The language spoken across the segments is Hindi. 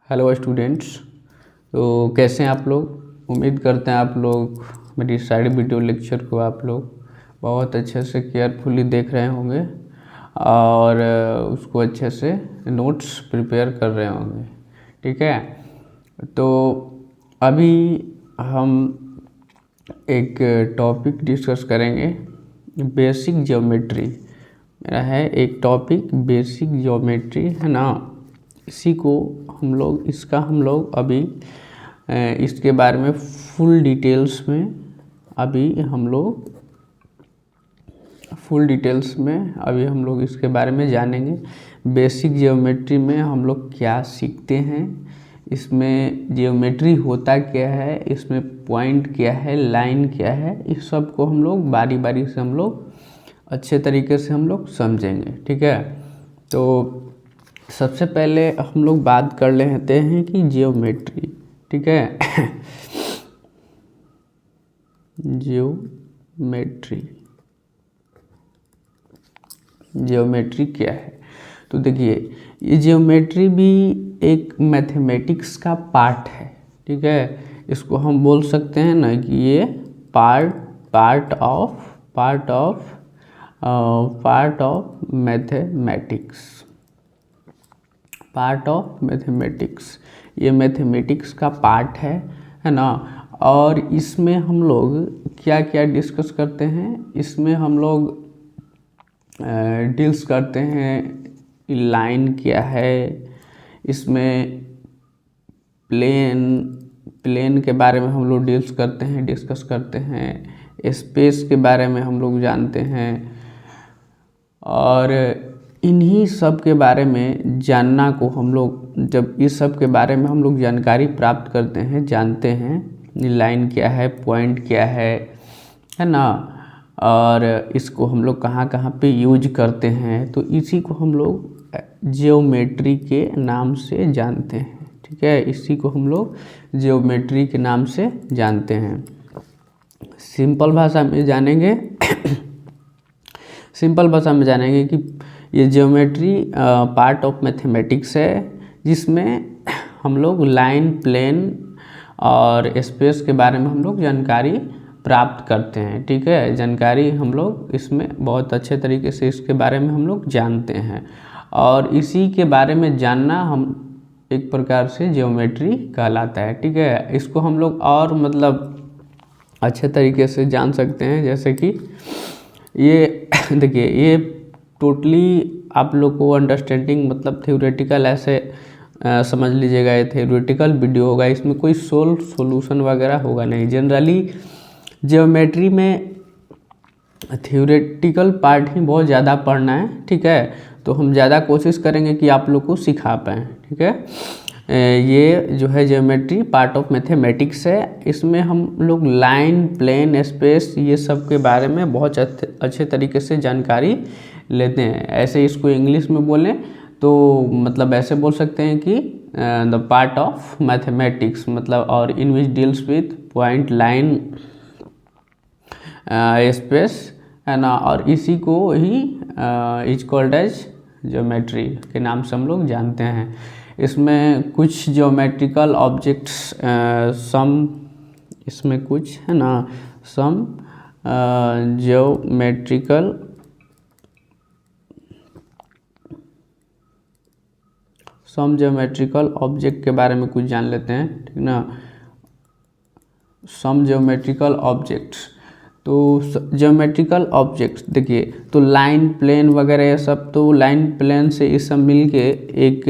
Hello students. तो कैसे हैं आप लोग। उम्मीद करते हैं आप लोग मेरी सारी वीडियो लेक्चर को आप लोग बहुत अच्छे से केयरफुली देख रहे होंगे और उसको अच्छे से नोट्स प्रिपेयर कर रहे होंगे। ठीक है, तो अभी हम एक टॉपिक डिस्कस करेंगे, बेसिक ज्योमेट्री। मेरा है एक टॉपिक बेसिक ज्योमेट्री, है ना। इसी को हम लोग अभी इसके बारे में फुल डिटेल्स में अभी हम लोग इसके बारे में जानेंगे। बेसिक ज्योमेट्री में हम लोग क्या सीखते हैं, इसमें ज्योमेट्री होता क्या है, इसमें पॉइंट क्या है, लाइन क्या है, इस सब को हम लोग बारी बारी से हम लोग अच्छे तरीके से हम लोग समझेंगे। ठीक है, तो सबसे पहले हम लोग बात कर लेते हैं कि ज्योमेट्री। ठीक है ज्योमेट्री क्या है। तो देखिए, ये ज्योमेट्री भी एक मैथमेटिक्स का पार्ट है। ठीक है, इसको हम बोल सकते हैं ना कि ये पार्ट ऑफ मैथमेटिक्स। ये मैथमेटिक्स का पार्ट है ना। और इसमें हम लोग क्या क्या डिस्कस करते हैं, इसमें हम लोग डील्स करते हैं लाइन क्या है, इसमें प्लेन के बारे में हम लोग डिस्कस करते हैं, स्पेस के बारे में हम लोग जानते हैं। और इन्हीं सब के बारे में जानना को हम लोग, जब इस सब के बारे में हम लोग जानकारी प्राप्त करते हैं, जानते हैं लाइन क्या है, पॉइंट क्या है ना, और इसको हम लोग कहाँ कहाँ पे यूज करते हैं, तो इसी को हम लोग ज्योमेट्री के नाम से जानते हैं। ठीक है, इसी को हम लोग ज्योमेट्री के नाम से जानते हैं। सिंपल भाषा में जानेंगे कि ये ज्योमेट्री पार्ट ऑफ मैथमेटिक्स है, जिसमें हम लोग लाइन, प्लेन और स्पेस के बारे में हम लोग जानकारी प्राप्त करते हैं। ठीक है, जानकारी हम लोग इसमें बहुत अच्छे तरीके से इसके बारे में हम लोग जानते हैं, और इसी के बारे में जानना हम एक प्रकार से ज्योमेट्री कहलाता है। ठीक है, इसको हम लोग और मतलब अच्छे तरीके से जान सकते हैं, जैसे कि ये देखिए, ये टोटली आप लोग को अंडरस्टैंडिंग मतलब थ्योरेटिकल ऐसे समझ लीजिएगा। ये थ्योरेटिकल वीडियो होगा, इसमें कोई सोल्यूशन वगैरह होगा नहीं। जनरली ज्योमेट्री में थ्योरेटिकल पार्ट ही बहुत ज़्यादा पढ़ना है। ठीक है, तो हम ज़्यादा कोशिश करेंगे कि आप लोग को सिखा पाएँ। ठीक है, ये जो है ज्योमेट्री पार्ट ऑफ मैथमेटिक्स है, इसमें हम लोग लाइन, प्लेन, स्पेस ये सब के बारे में बहुत अच्छे तरीके से जानकारी लेते हैं। ऐसे इसको इंग्लिश में बोलें तो मतलब ऐसे बोल सकते हैं कि द पार्ट ऑफ मैथमेटिक्स, मतलब और in which deals with point, line, space, है ना, और इसी को ही इज कॉल्ड एज ज्योमेट्री के नाम से हम लोग जानते हैं। इसमें कुछ ज्योमेट्रिकल ऑब्जेक्ट्स इसमें कुछ है ना सम ज्योमेट्रिकल ऑब्जेक्ट के बारे में कुछ जान लेते हैं। ठीक ना, सम ज्योमेट्रिकल ऑब्जेक्ट्स। तो ज्योमेट्रिकल ऑब्जेक्ट्स देखिए, तो लाइन, प्लेन वगैरह ये सब, तो लाइन, प्लेन से ये सब मिल के एक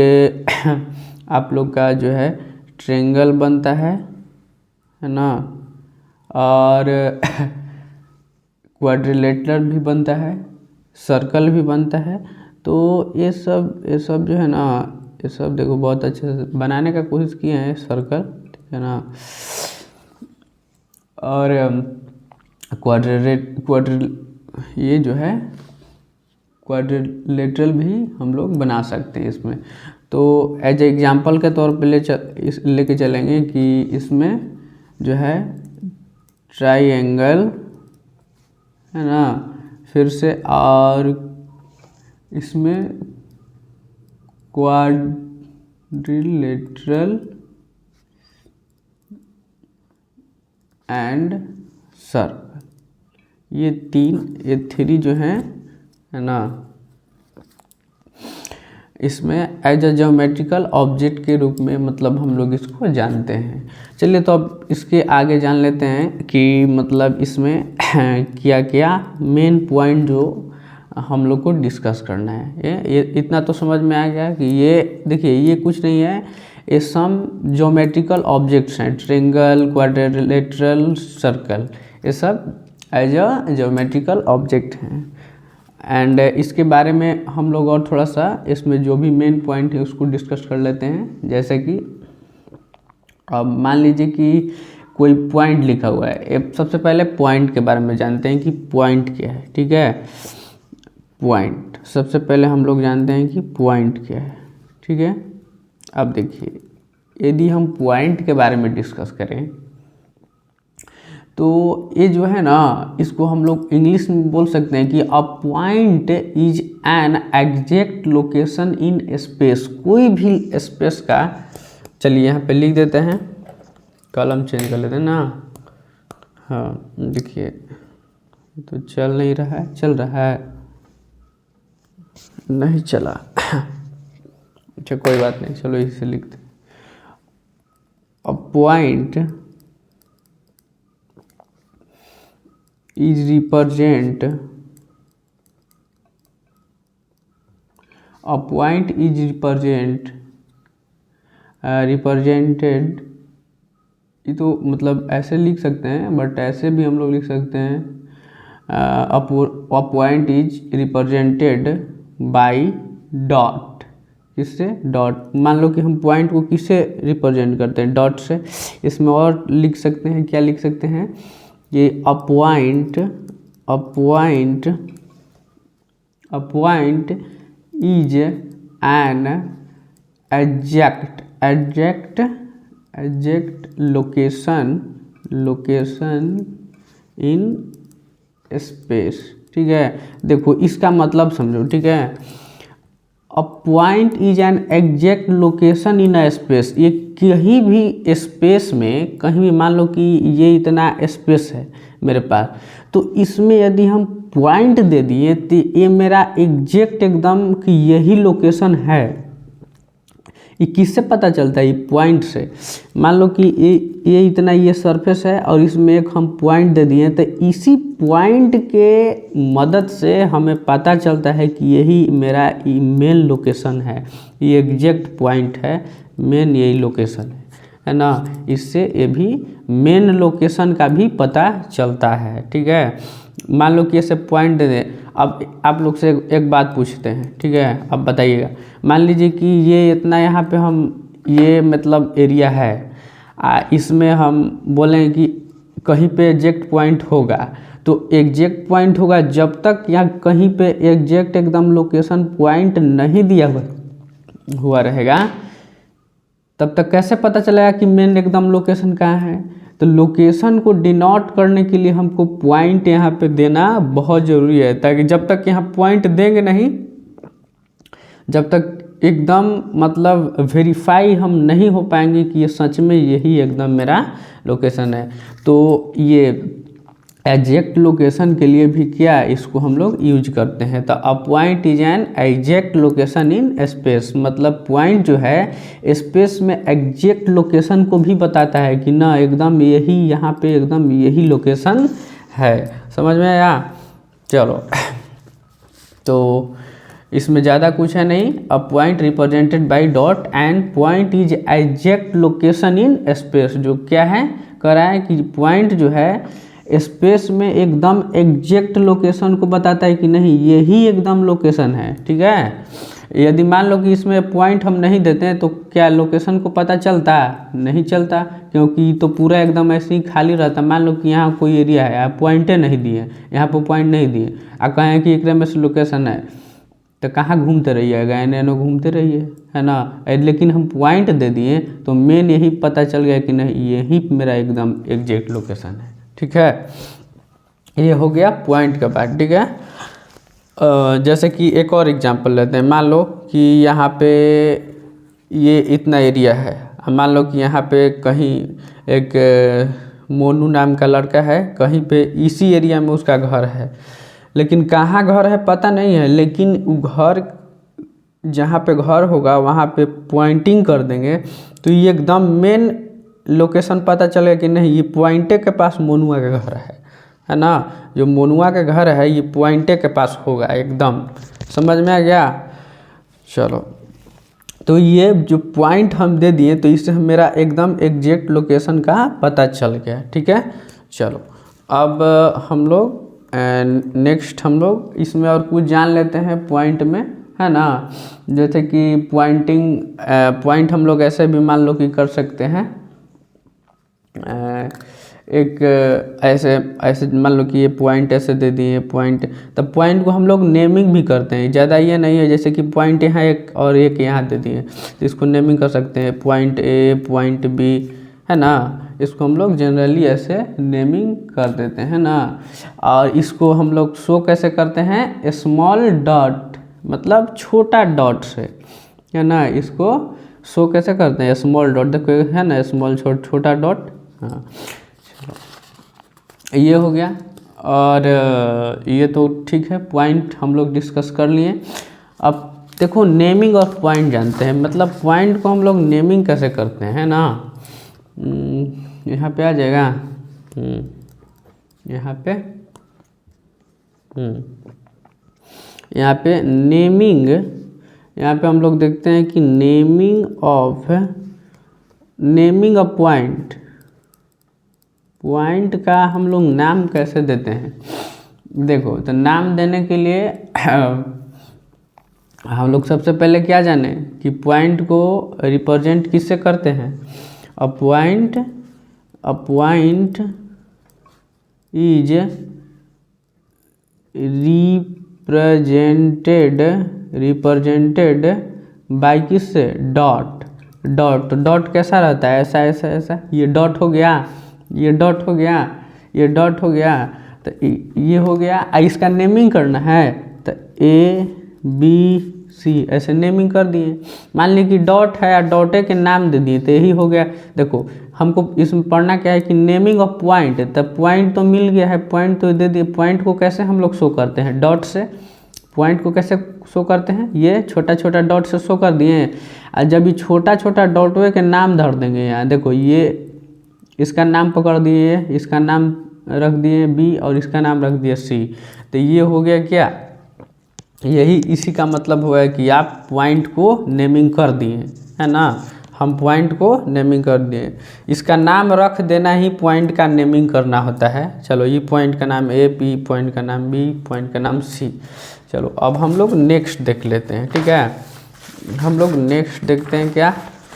आप लोग का जो है ट्रायंगल बनता है ना, और क्वाड्रिलेटरल भी बनता है, सर्कल भी बनता है। तो ये सब जो है ना, ये सब देखो बहुत अच्छे से बनाने का कोशिश किए हैं सर्कल। ठीक है ना, और ये जो है क्वाड्रिलेटरल भी हम लोग बना सकते हैं इसमें। तो एज एग्जांपल के तौर पे लेके चलेंगे कि इसमें जो है ट्रायंगल है ना, फिर से, और इसमें ट्रिलेटरल एंड सर्कल, ये थ्री जो है ना, इसमें एज अ ज्योमेट्रिकल ऑब्जेक्ट के रूप में मतलब हम लोग इसको जानते हैं। चलिए तो अब इसके आगे जान लेते हैं कि मतलब इसमें क्या क्या मेन पॉइंट जो हम लोग को डिस्कस करना है। ये इतना तो समझ में आ गया कि ये देखिए ये कुछ नहीं है, ये सम ज्योमेट्रिकल ऑब्जेक्ट्स हैं, ट्रायंगल, क्वाड्रिलेटरल, सर्कल, ये सब एज अ ज्योमेट्रिकल ऑब्जेक्ट हैं। एंड इसके बारे में हम लोग और थोड़ा सा इसमें जो भी मेन पॉइंट है उसको डिस्कस कर लेते हैं। जैसे कि अब मान लीजिए कि कोई पॉइंट लिखा हुआ है, सबसे पहले पॉइंट के बारे में जानते हैं कि पॉइंट क्या है। ठीक है, पॉइंट सबसे पहले हम लोग जानते हैं कि पॉइंट क्या है। ठीक है, अब देखिए यदि हम पॉइंट के बारे में डिस्कस करें तो ये जो है ना, इसको हम लोग इंग्लिश में बोल सकते हैं कि a point is an exact location in space. कोई भी स्पेस का, चलिए यहाँ पे लिख देते हैं, कलम चेंज कर लेते हैं ना। हाँ देखिए तो चल नहीं रहा है, चल रहा है, नहीं चला अच्छा कोई बात नहीं, चलो इसे लिखते हैं। A point is represent, a point is represented, ये तो मतलब ऐसे लिख सकते हैं, बट ऐसे भी हम लोग लिख सकते हैं, a point is represented by dot। किससे? डॉट। मान लो कि हम पॉइंट को किससे रिप्रेजेंट करते हैं? डॉट से। इसमें और लिख सकते हैं, क्या लिख सकते हैं? ये a point is an exact location in space. ठीक है, देखो इसका मतलब समझो। ठीक है, a point is an exact location in a space, ये कहीं भी स्पेस में, कहीं भी मान लो कि ये इतना स्पेस है मेरे पास, तो इसमें यदि हम पॉइंट दे दिए तो ये मेरा एग्जैक्ट एकदम कि यही लोकेशन है। ये किससे पता चलता है? ये पॉइंट से। मान लो कि ये इतना ये सरफेस है और इसमें एक हम पॉइंट दे दिए, तो इसी पॉइंट के मदद से हमें पता चलता है कि यही मेरा मेन लोकेशन है, ये एग्जैक्ट पॉइंट है, मेन यही लोकेशन है ना। इससे ये भी मेन लोकेशन का भी पता चलता है। ठीक है, मान लो कि ऐसे पॉइंट दे दें। अब आप लोग से एक बात पूछते हैं, ठीक है, अब बताइएगा। मान लीजिए कि ये इतना यहाँ पे हम ये मतलब एरिया है, इसमें हम बोलें कि कहीं पे एग्जैक्ट पॉइंट होगा, तो एग्जैक्ट पॉइंट होगा जब तक यहाँ कहीं पे एग्जैक्ट एकदम लोकेशन पॉइंट नहीं दिया हुआ रहेगा, तब तक कैसे पता चलेगा कि मेन एकदम लोकेशन कहाँ है? तो लोकेशन को डिनोट करने के लिए हमको पॉइंट यहाँ पे देना बहुत ज़रूरी है, ताकि जब तक यहाँ पॉइंट देंगे नहीं, जब तक एकदम मतलब वेरीफाई हम नहीं हो पाएंगे कि ये सच में यही एकदम मेरा लोकेशन है। तो ये एग्जैक्ट लोकेशन के लिए भी क्या इसको हम लोग यूज करते हैं। तो a point is an exact location in space, मतलब पॉइंट जो है स्पेस में एग्जैक्ट लोकेशन को भी बताता है कि ना एकदम यही यहाँ पे एकदम यही लोकेशन है। समझ में आया? चलो तो इसमें ज़्यादा कुछ है नहीं। A point represented by dot and point is exact location in space, जो क्या है कह रहा है कि पॉइंट जो है स्पेस में एकदम एग्जैक्ट लोकेशन को बताता है कि नहीं यही एकदम लोकेशन है। ठीक है, यदि मान लो कि इसमें पॉइंट हम नहीं देते हैं तो क्या लोकेशन को पता चलता? नहीं चलता, क्योंकि तो पूरा एकदम ऐसे ही खाली रहता। मान लो कि यहाँ कोई एरिया है, आप पॉइंटे नहीं दिए, यहाँ पर पॉइंट नहीं दिए, आप कहें कि एक में से लोकेशन है, तो कहाँ घूमते रहिएगा? एने घूमते रहिए, है ना। लेकिन हम पॉइंट दे दिए तो मेन यही पता चल गया कि नहीं यही मेरा एकदम एग्जैक्ट लोकेशन है। ठीक है, ये हो गया पॉइंट का पार्ट। ठीक है, जैसे कि एक और एग्जांपल लेते हैं। मान लो कि यहाँ पे ये इतना एरिया है। मान लो कि यहाँ पे कहीं एक मोनू नाम का लड़का है, कहीं पे इसी एरिया में उसका घर है, लेकिन कहाँ घर है पता नहीं है, लेकिन वो घर जहाँ पे घर होगा वहाँ पे पॉइंटिंग कर देंगे तो ये एकदम मेन लोकेशन पता चलेगा कि नहीं ये पॉइंटे के पास मोनुआ का घर है ना। जो मोनुआ का घर है ये पॉइंटे के पास होगा एकदम, समझ में आ गया। चलो, तो ये जो पॉइंट हम दे दिए तो इससे मेरा एकदम एग्जैक्ट लोकेशन का पता चल गया, ठीक है। चलो अब हम लोग नेक्स्ट हम लोग इसमें और कुछ जान लेते हैं पॉइंट में, है ना। जैसे कि पॉइंट हम लोग ऐसे भी मान लो कि कर सकते हैं, एक ऐसे मान लो कि ये पॉइंट ऐसे दे दिए पॉइंट, तब पॉइंट को हम लोग नेमिंग भी करते हैं। ज़्यादा ये नहीं है, जैसे कि पॉइंट यहाँ एक और एक यहाँ दे दिए तो इसको नेमिंग कर सकते हैं, पॉइंट ए, पॉइंट बी, है ना। इसको हम लोग जनरली ऐसे नेमिंग कर देते हैं ना। और इसको हम लोग शो कैसे करते हैं, स्मॉल डॉट, मतलब छोटा डॉट से, है ना। इसको शो कैसे करते हैं, स्मॉल डॉट, देखो है ना, स्मॉल छोटा डॉट, हाँ। ये हो गया। और ये तो ठीक है, पॉइंट हम लोग डिस्कस कर लिए। अब देखो नेमिंग और पॉइंट जानते हैं, मतलब पॉइंट को हम लोग नेमिंग कैसे करते हैं ना। यहाँ पे आ जाएगा, यहाँ पे नेमिंग, यहाँ पे हम लोग देखते हैं कि नेमिंग अ पॉइंट का हम लोग नाम कैसे देते हैं। देखो, तो नाम देने के लिए हम लोग सबसे पहले क्या जाने कि पॉइंट को रिप्रेजेंट किससे करते हैं। A point is represented by किससे, डॉट कैसा रहता है, ऐसा ऐसा ऐसा, ये डॉट हो गया, ये डॉट हो गया, ये डॉट हो गया, तो ये हो गया। इसका नेमिंग करना है तो ABC ऐसे नेमिंग कर दिए। मान ली कि डॉट है या डॉटे के नाम दे दिए तो यही हो गया। देखो हमको इसमें पढ़ना क्या है कि नेमिंग ऑफ पॉइंट, तब पॉइंट तो मिल गया है, पॉइंट तो दे दिए। पॉइंट को कैसे हम लोग शो करते हैं, डॉट से। पॉइंट को कैसे शो करते हैं, ये छोटा छोटा डॉट से शो कर दिए। और जब ये छोटा छोटा डॉटवे के नाम धर देंगे, यहाँ देखो ये इसका नाम पकड़ दिए, इसका नाम रख दिए B और इसका नाम रख दिए C, तो ये हो गया क्या, यही इसी का मतलब हुआ है कि आप पॉइंट को नेमिंग कर दिए, है ना। हम पॉइंट को नेमिंग कर दिए, इसका नाम रख देना ही पॉइंट का नेमिंग करना होता है। चलो, ये पॉइंट का नाम A, P पॉइंट का नाम B, पॉइंट का नाम C। चलो अब हम लोग नेक्स्ट देख लेते हैं, ठीक है। हम लोग नेक्स्ट देखते हैं क्या,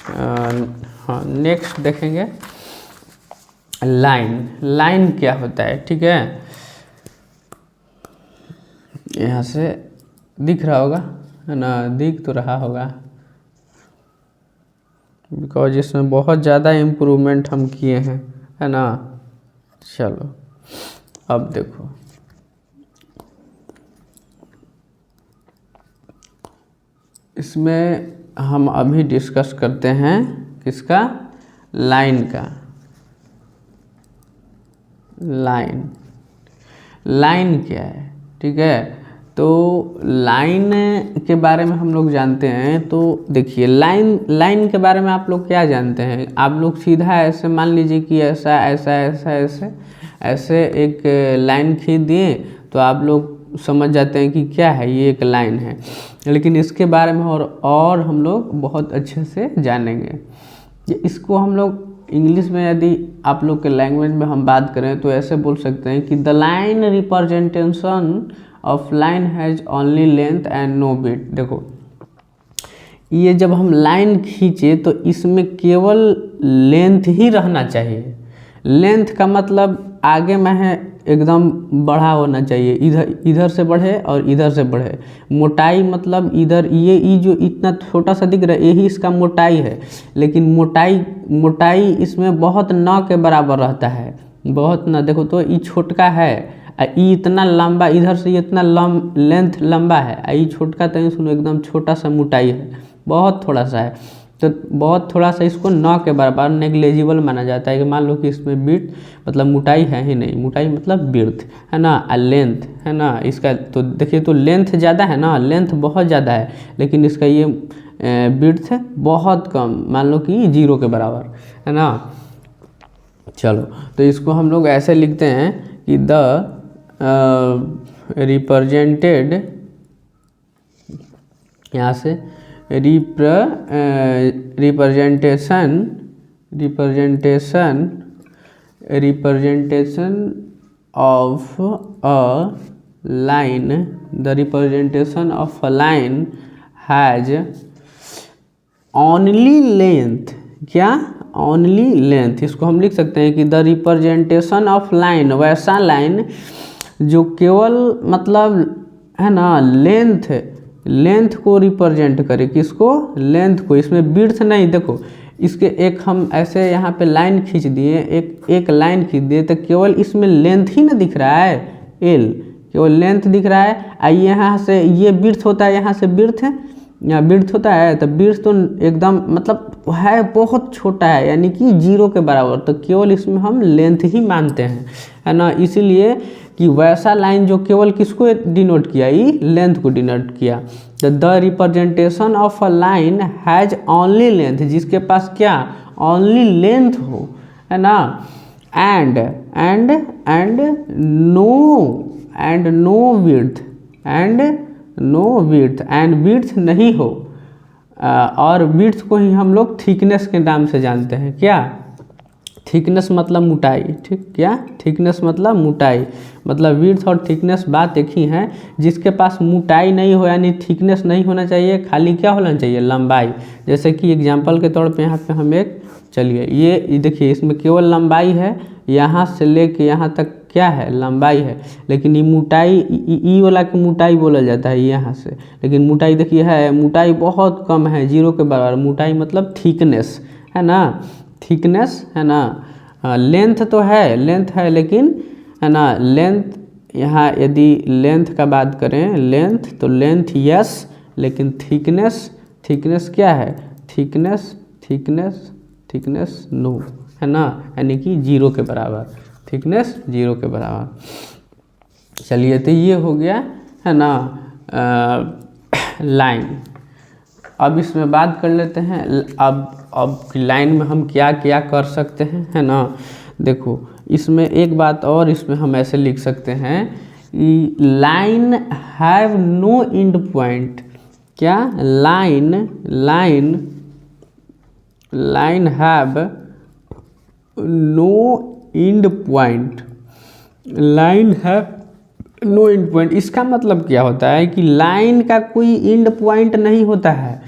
हाँ नेक्स्ट देखेंगे लाइन क्या होता है, ठीक है। यहाँ से दिख रहा होगा, है ना, दिख तो रहा होगा, बिकॉज इसमें बहुत ज़्यादा इम्प्रूवमेंट हम किए हैं, है ना। चलो अब देखो, इसमें हम अभी डिस्कस करते हैं किसका, लाइन का। लाइन क्या है, ठीक है। तो लाइन के बारे में हम लोग जानते हैं। तो देखिए लाइन के बारे में आप लोग क्या जानते हैं, आप लोग सीधा ऐसे मान लीजिए कि ऐसा ऐसा ऐसा ऐसे ऐसे एक लाइन खींच दिए तो आप लोग समझ जाते हैं कि क्या है, ये एक लाइन है। लेकिन इसके बारे में और हम लोग बहुत अच्छे से जानेंगे। इसको हम लोग इंग्लिश में यदि आप लोग के लैंग्वेज में हम बात करें तो ऐसे बोल सकते हैं कि the line representation of line has only length and no width. देखो ये जब हम लाइन खींचे तो इसमें केवल लेंथ ही रहना चाहिए। लेंथ का मतलब आगे में है एकदम बड़ा होना चाहिए, इधर से बढ़े और इधर से बढ़े। मोटाई मतलब इधर ये जो इतना छोटा सा दिख रहा है यही इसका मोटाई है, लेकिन मोटाई इसमें बहुत न के बराबर रहता है, बहुत न। देखो तो ये छोटका है, ये इतना लंबा, इधर से इतना लेंथ लंबा है, ये छोटका तो सुनो एकदम छोटा सा मोटाई है, बहुत थोड़ा सा है। तो बहुत थोड़ा सा इसको न के बराबर नेग्लेजिबल माना जाता है कि मान लो कि इसमें विड्थ मतलब मोटाई है ही नहीं, मोटाई मतलब विड्थ है ना, लेंथ है ना इसका, तो देखिए तो लेंथ ज़्यादा है ना, लेंथ बहुत ज़्यादा है, लेकिन इसका ये विड्थ बहुत कम, मान लो कि 0 के बराबर है ना। चलो तो इसको हम लोग ऐसे लिखते हैं कि द रिप्रेजेंटेड, यहाँ से representation of a line, the representation of a line has only length, क्या ओनली लेंथ, इसको हम लिख सकते हैं कि द रिप्रेजेंटेशन ऑफ लाइन, वैसा लाइन जो केवल मतलब है ना लेंथ को रिप्रेजेंट करे, किसको, लेंथ को, इसमें विड्थ नहीं। देखो इसके एक हम ऐसे यहाँ पे लाइन खींच दिए, एक लाइन खींच दिए तो केवल इसमें लेंथ ही ना दिख रहा है, एल केवल लेंथ दिख रहा है। आइए यहाँ से ये विड्थ होता है, यहाँ से विड्थ है, यहाँ विड्थ होता है, तो विड्थ तो एकदम मतलब है बहुत छोटा है, यानी कि 0 के बराबर, तो केवल इसमें हम लेंथ ही मानते हैं है ना। इसीलिए कि वैसा लाइन जो केवल किसको डिनोट किया, ये लेंथ को डिनोट किया। तो the representation of a line has only length, जिसके पास क्या ओनली लेंथ हो है ना, and no width, and width नहीं हो, और विड्थ को ही हम लोग थिकनेस के नाम से जानते हैं, क्या थिकनेस मतलब मोटाई, ठीक, क्या थिकनेस मतलब मोटाई, मतलब विड्थ और थिकनेस बात एक ही है। जिसके पास मोटाई नहीं हो यानी थिकनेस नहीं होना चाहिए, खाली क्या होना चाहिए, लंबाई। जैसे कि एग्जांपल के तौर पे यहाँ पे हम एक, चलिए ये देखिए इसमें केवल लंबाई है, यहाँ से लेके यहाँ तक क्या है लंबाई है, लेकिन ये मोटाई ई वाला की मोटाई बोला जाता है यहाँ से, लेकिन मोटाई देखिए है, मोटाई बहुत कम है, 0 के बराबर। मोटाई मतलब थिकनेस है ना, थिकनेस है ना। लेंथ तो है, लेंथ है, लेकिन है ना लेंथ यहाँ यदि लेंथ का बात करें, लेंथ तो लेंथ यस, लेकिन थिकनेस क्या है, थिकनेस नो है ना, यानी कि 0 के बराबर, थिकनेस 0 के बराबर। चलिए तो ये हो गया है ना लाइन। अब इसमें बात कर लेते हैं, अब लाइन में हम क्या क्या कर सकते हैं है ना। देखो इसमें एक बात और इसमें हम ऐसे लिख सकते हैं कि line have no end point, क्या line have no end point, line have no end point. इसका मतलब क्या होता है कि लाइन का कोई एंड पॉइंट नहीं होता है।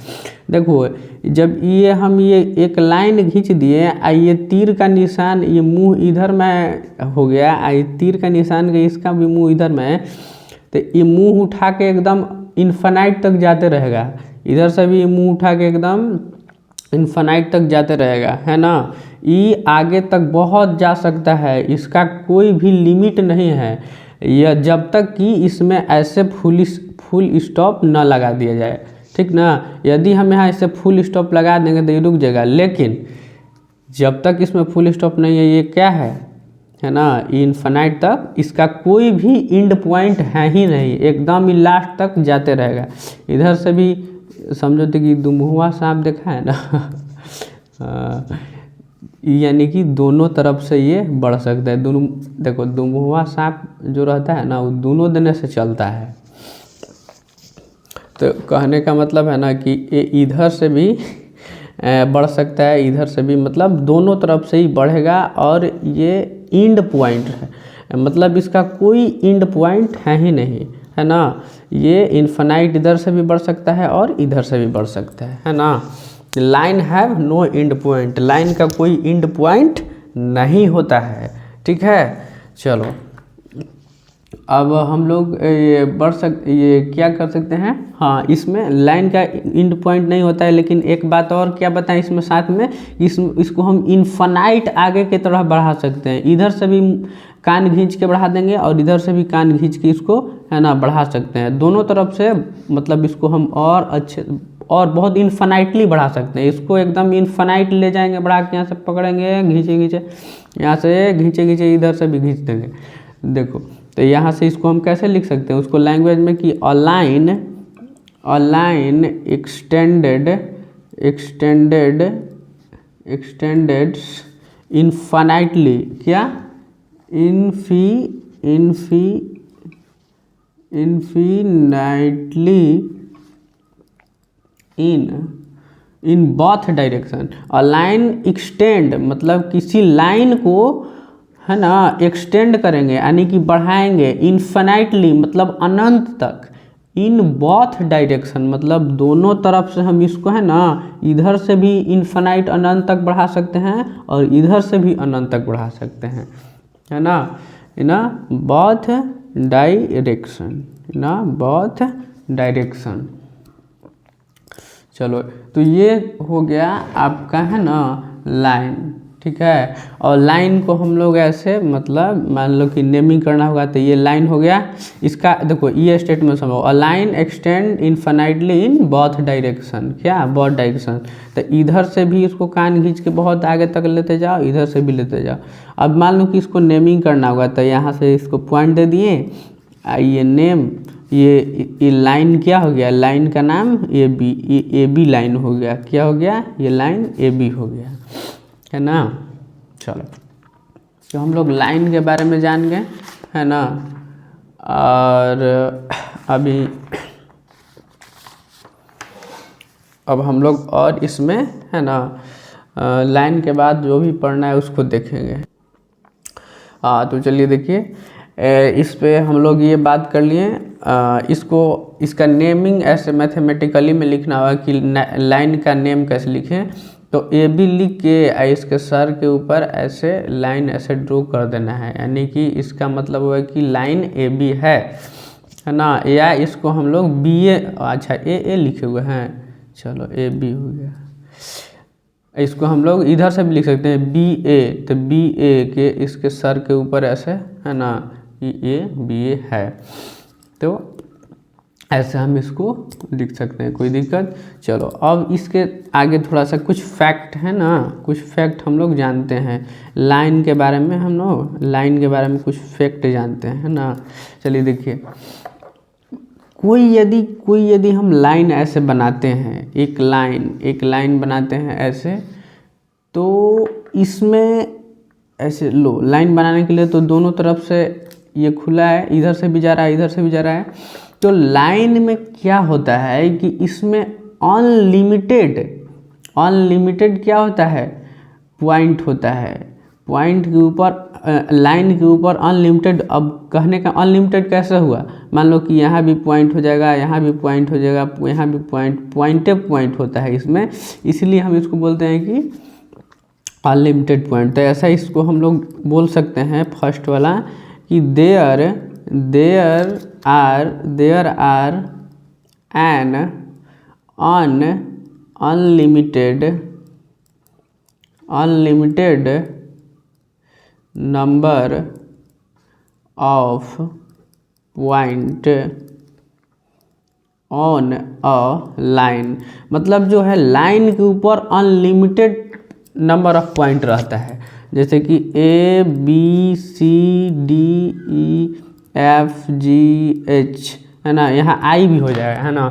देखो जब ये हम ये एक लाइन खींच दिए, ये तीर का निशान, ये मुंह इधर में हो गया, ये तीर का निशान का इसका भी मुंह इधर में है, तो ये मुंह उठा के एकदम इन्फिनाइट तक जाते रहेगा, इधर से भी मुंह उठा के एकदम इन्फिनाइट तक जाते रहेगा है ना। ये आगे तक बहुत जा सकता है, इसका कोई भी लिमिट नहीं है, यह जब तक कि इसमें ऐसे फुल स्टॉप न लगा दिया जाए, ठीक ना। यदि हम यहाँ इसे फुल स्टॉप लगा देंगे तो ये रुक जाएगा, लेकिन जब तक इसमें फुल स्टॉप नहीं है, ये क्या है ना, इन्फिनाइट तक इसका कोई भी एंड पॉइंट है ही नहीं, एकदम ही लास्ट तक जाते रहेगा। इधर से भी समझो तो कि दुमुहा सांप देखा है ना यानी कि दोनों तरफ से ये बढ़ सकता है, दोनों देखो दुमुहा सांप जो रहता है ना वो दोनों देने से चलता है। तो कहने का मतलब है ना कि ये इधर से भी बढ़ सकता है, इधर से भी, मतलब दोनों तरफ से ही बढ़ेगा, और ये एंड पॉइंट है, मतलब इसका कोई एंड पॉइंट है ही नहीं है ना। ये इन्फिनाइट इधर से भी बढ़ सकता है और इधर से भी बढ़ सकता है ना। Line have no end point, line का कोई एंड पॉइंट नहीं होता है, ठीक है। चलो अब हम लोग ये क्या कर सकते हैं, हाँ इसमें लाइन का एंड पॉइंट नहीं होता है, लेकिन एक बात और क्या बताएं इसमें साथ में, इसको हम इन्फिनाइट आगे की तरह बढ़ा सकते हैं, इधर से भी कान खींच के बढ़ा देंगे और इधर से भी कान खींच के इसको है ना बढ़ा सकते हैं, दोनों तरफ से, मतलब इसको हम और अच्छे और बहुत इन्फिनाइटली बढ़ा सकते हैं। इसको एकदम इन्फिनाइट ले जाएंगे बढ़ा के, यहाँ से पकड़ेंगे घींचे घींचे, यहाँ से घींचे घींचे इधर से भी खींच देंगे। देखो तो यहाँ से इसको हम कैसे लिख सकते हैं उसको लैंग्वेज में कि अलाइन एक्सटेंडेड इन्फिनाइटली, क्या infinitely in both direction. Align extend मतलब किसी लाइन को है ना एक्सटेंड करेंगे यानी कि बढ़ाएंगे, इन्फिनाइटली मतलब अनंत तक, इन बोथ डायरेक्शन मतलब दोनों तरफ से हम इसको है ना इधर से भी इन्फिनाइट अनंत तक बढ़ा सकते हैं और इधर से भी अनंत तक बढ़ा सकते हैं, है ना, इन बोथ डायरेक्शन। चलो तो ये हो गया आपका है ना लाइन, ठीक है। और लाइन को हम लोग ऐसे मतलब मान लो कि नेमिंग करना होगा तो ये लाइन हो गया। इसका देखो ये स्टेटमेंट समझो, a line extend infinitely in both direction, क्या बोथ डायरेक्शन। तो इधर से भी इसको कान खींच के बहुत आगे तक लेते जाओ, इधर से भी लेते जाओ। अब मान लो कि इसको नेमिंग करना होगा तो यहाँ से इसको पॉइंट दे दिए, ये नेम, ये लाइन क्या हो गया, लाइन का नाम ए बी लाइन हो गया, क्या हो गया, ये लाइन ए बी हो गया, है ना। चलो तो हम लोग लाइन के बारे में जान गए, है ना। और अभी अब हम लोग और इसमें है ना लाइन के बाद जो भी पढ़ना है उसको देखेंगे। तो चलिए देखिए, इस पे हम लोग ये बात कर लिए। इसका नेमिंग ऐसे मैथमेटिकली में लिखना होगा कि लाइन का नेम कैसे लिखें। तो ए बी लिख के इसके सर के ऊपर ऐसे लाइन ऐसे ड्रॉ कर देना है, यानी कि इसका मतलब हुआ कि लाइन ए बी है ना। या इसको हम लोग बी ए, अच्छा ए लिखे हुए हैं, चलो ए बी हो गया। इसको हम लोग इधर से भी लिख सकते हैं बी ए, तो बी ए के इसके सर के ऊपर ऐसे है ना ये बी ए है, तो ऐसे हम इसको लिख सकते हैं, कोई दिक्कत। चलो अब इसके आगे थोड़ा सा कुछ फैक्ट है ना, कुछ फैक्ट हम लोग जानते हैं लाइन के बारे में, हम लोग लाइन के बारे में कुछ फैक्ट जानते हैं, है ना। चलिए देखिए, कोई यदि हम लाइन ऐसे बनाते हैं, एक लाइन बनाते हैं ऐसे, तो इसमें ऐसे लो लाइन बनाने के लिए तो दोनों तरफ से ये खुला है, इधर से भी जा रहा है, इधर से भी जा रहा है। तो लाइन में क्या होता है कि इसमें अनलिमिटेड क्या होता है, पॉइंट होता है। पॉइंट के ऊपर लाइन के ऊपर अनलिमिटेड, अब कहने का अनलिमिटेड कैसे हुआ, मान लो कि यहाँ भी पॉइंट हो जाएगा, यहाँ भी पॉइंट हो जाएगा, यहाँ भी पॉइंट होता है इसमें, इसलिए हम इसको बोलते हैं कि अनलिमिटेड पॉइंट। तो ऐसा इसको हम लोग बोल सकते हैं फर्स्ट वाला कि there are an unlimited number of point on a line, मतलब जो है लाइन के ऊपर अनलिमिटेड नंबर ऑफ पॉइंट रहता है, जैसे कि A B C D E F G H, है ना, यहाँ आई भी हो जाएगा, है ना।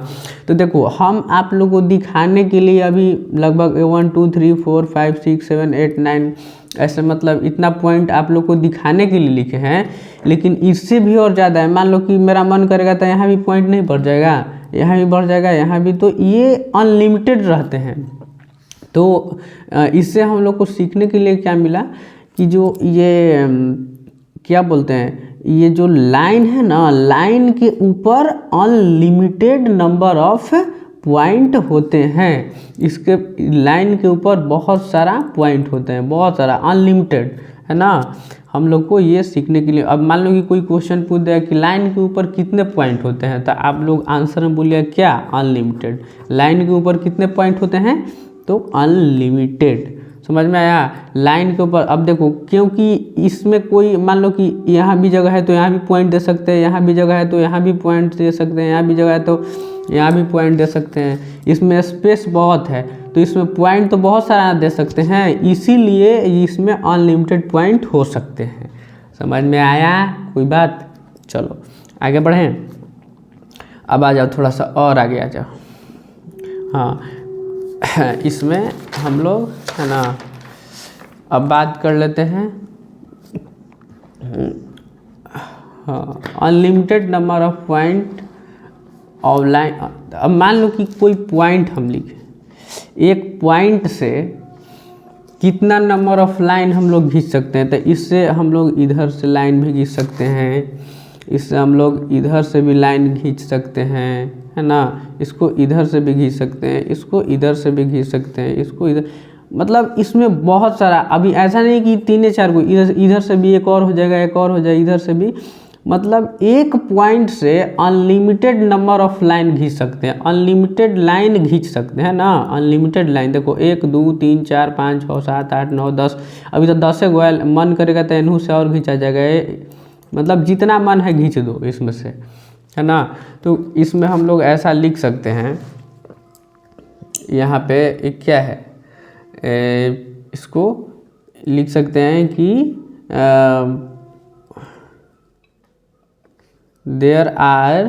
तो देखो हम आप लोगों को दिखाने के लिए अभी लगभग 1 2 3 4 5 6 7 8 9 ऐसे मतलब इतना पॉइंट आप लोग को दिखाने के लिए लिखे हैं, लेकिन इससे भी और ज़्यादा है। मान लो कि मेरा मन करेगा तो यहाँ भी पॉइंट नहीं बढ़ जाएगा, यहाँ भी बढ़ जाएगा, यहाँ भी, तो ये अनलिमिटेड रहते हैं। तो इससे हम लोग को सीखने के लिए क्या मिला कि जो ये क्या बोलते हैं, ये जो लाइन है ना, लाइन के ऊपर अनलिमिटेड नंबर ऑफ पॉइंट होते हैं। इसके लाइन के ऊपर बहुत सारा पॉइंट होते हैं, बहुत सारा, अनलिमिटेड, है ना। हम लोग को ये सीखने के लिए, अब मान लो कि कोई क्वेश्चन पूछ दिया कि लाइन के ऊपर कितने पॉइंट होते हैं, तो आप लोग आंसर में बोलिए क्या, अनलिमिटेड। लाइन के ऊपर कितने पॉइंट होते हैं, तो अनलिमिटेड। समझ में आया, लाइन के ऊपर। अब देखो क्योंकि इसमें कोई मान लो कि यहाँ भी जगह है तो यहाँ भी पॉइंट दे सकते हैं, यहाँ भी जगह है तो यहाँ भी पॉइंट दे सकते हैं, यहाँ भी जगह है तो यहाँ भी पॉइंट दे सकते हैं। इसमें स्पेस बहुत है तो इसमें पॉइंट तो बहुत सारा दे सकते हैं, इसीलिए इसमें अनलिमिटेड पॉइंट हो सकते हैं। समझ में आया कोई बात? चलो आगे बढ़ें। अब आ जाओ थोड़ा सा और आगे आ जाओ। हाँ इसमें हम लोग है ना अब बात कर लेते हैं। हाँ unlimited number of point of line. अब मान लो कि कोई पॉइंट हम लिखे, एक पॉइंट से कितना नंबर ऑफ लाइन हम लोग खींच सकते हैं। तो इससे हम लोग इधर से लाइन भी खींच सकते हैं, इससे हम लोग इधर से भी लाइन खींच सकते हैं, है ना। इसको इधर से भी खींच सकते हैं, इसको इधर से भी खींच सकते हैं, इसको इधर, मतलब इसमें बहुत सारा। अभी ऐसा नहीं कि 3-4 को, इधर से भी एक और हो जाएगा, एक और हो जाएगा, इधर से भी। मतलब एक पॉइंट से अनलिमिटेड नंबर ऑफ लाइन खींच सकते हैं, अनलिमिटेड लाइन खींच सकते हैं ना, अनलिमिटेड लाइन। देखो 1 2 3 4 5 6 7 8 9 10, अभी तो 10 गो मन करेगा तो इन्हू से और खींचा जाएगा। मतलब जितना मन है खींच दो इसमें से, है ना। तो इसमें हम लोग ऐसा लिख सकते हैं, यहाँ पे एक क्या है, इसको लिख सकते हैं कि there are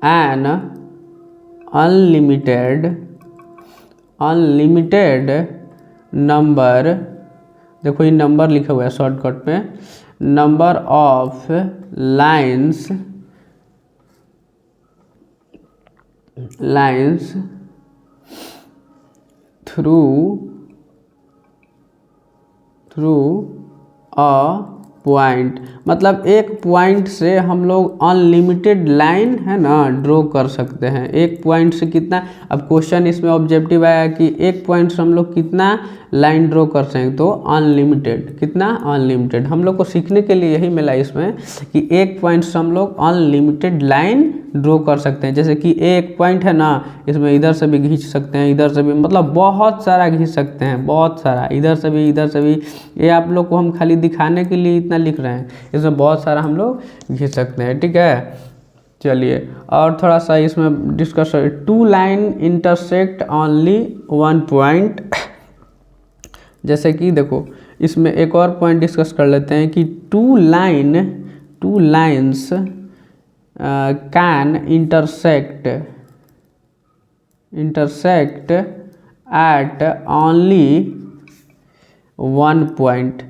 an unlimited number, देखो ये नंबर लिखा हुआ है शॉर्टकट में, number of lines through a point. मतलब एक पॉइंट से हम लोग अनलिमिटेड लाइन है ना ड्रॉ कर सकते हैं। एक पॉइंट से कितना, अब क्वेश्चन इसमें ऑब्जेक्टिव आया कि एक पॉइंट से हम लोग कितना लाइन ड्रॉ कर सकते हैं, तो अनलिमिटेड, कितना अनलिमिटेड। हम लोग को सीखने के लिए यही मिला इसमें कि एक पॉइंट से हम लोग अनलिमिटेड लाइन ड्रॉ कर सकते हैं। जैसे कि एक पॉइंट है ना, इसमें इधर से भी खींच सकते हैं, इधर से भी, मतलब बहुत सारा खींच सकते हैं, बहुत सारा, इधर से भी, इधर से भी। ये आप लोग को हम खाली दिखाने के लिए इतना लिख रहे हैं, इसमें बहुत सारा हम लोग खींच सकते हैं, ठीक है। चलिए और थोड़ा सा इसमें discuss, 2 line intersect only 1 point. जैसे कि देखो इसमें एक और पॉइंट डिस्कस कर लेते हैं कि 2 lines can intersect at only 1 point.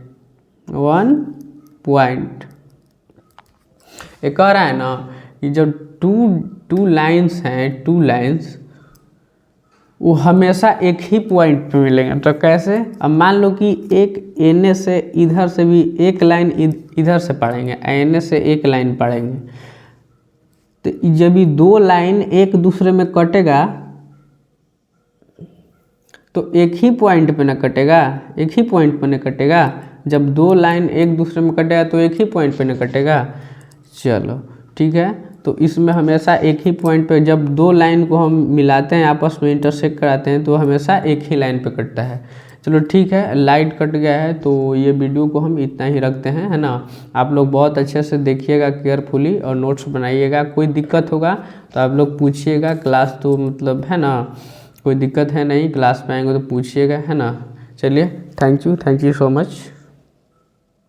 एक कह रहा है ना कि जो टू लाइन्स हैं, 2 लाइन्स वो हमेशा एक ही पॉइंट पे मिलेंगे। तो कैसे? अब मान लो कि एक एन से इधर से भी एक लाइन इधर से पढ़ेंगे, एन से एक लाइन पढ़ेंगे, तो जब ये 2 लाइन एक दूसरे में कटेगा तो एक ही पॉइंट पे न कटेगा, एक ही पॉइंट पे न कटेगा। जब 2 लाइन एक दूसरे में कटेगा तो एक ही पॉइंट पे न कटेगा। चलो ठीक है, तो इसमें हमेशा एक ही पॉइंट पे, जब 2 लाइन को हम मिलाते हैं, आपस में इंटरसेक्ट कराते हैं, तो हमेशा एक ही लाइन पे कटता है। चलो ठीक है, लाइट कट गया है तो ये वीडियो को हम इतना ही रखते हैं, है ना। आप लोग बहुत अच्छे से देखिएगा केयरफुली और नोट्स बनाइएगा। कोई दिक्कत होगा तो आप लोग पूछिएगा, क्लास तो मतलब है ना, कोई दिक्कत है नहीं, क्लास में आएंगे तो पूछिएगा, है ना। चलिए थैंक यू सो मच।